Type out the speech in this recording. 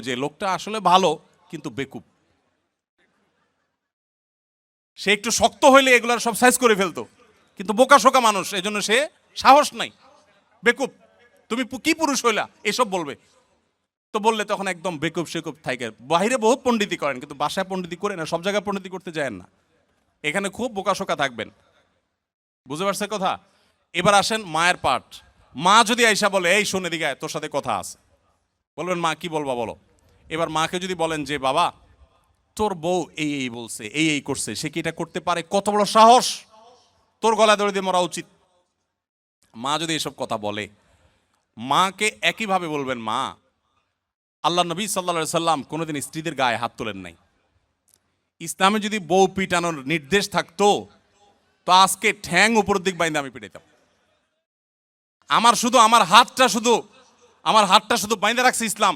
যে লোকটা আসলে ভালো কিন্তু বেকুব, সে একটু শক্ত হইলে এগুলার সব সাইজ করে ফেলতো, কিন্তু বোকা শোকা মানুষ, এই জন্য সে সাহস নাই, বেকুব, তুমি কি পুরুষ হইলা এসব বলবে। তো বললে তখন একদম বেকুব শেকুব থাকে। বাহিরে বহুত পণ্ডিতি করেন কিন্তু বাসায় পণ্ডিতি করে না, সব জায়গায় পণ্ডিতি করতে যায় না, এখানে খুব বোকা শোকা থাকবেন। বুঝতে পারছে কথা? এবার আসেন মায়ের পাঠ। মা যদি আইসা বলে এই শোন এদিকে আয়, তোর সাথে কথা আছে, বলবেন মা কি বলবা বলো। এবার মাকে যদি বলেন যে বাবা তোর বউ এই এই বলছে, এই এই করছে, সে কি এটা করতে পারে, কত বড় সাহস, তোর গলায় দড়ি দিয়ে মরা উচিত। মা যদি এসব কথা বলে, মাকে একইভাবে বলবেন মা আল্লাহ নবী সাল্লা সাল্লাম কোনোদিন স্ত্রীদের গায়ে হাত তোলেন নাই, ইসলামে যদি বউ পিটানোর নির্দেশ থাকতো তো আজকে ঠ্যাং উপরের দিক বাইন্দে আমি পিটাইতাম। আমার হাতটা শুধু বাইন্দে রাখছে ইসলাম,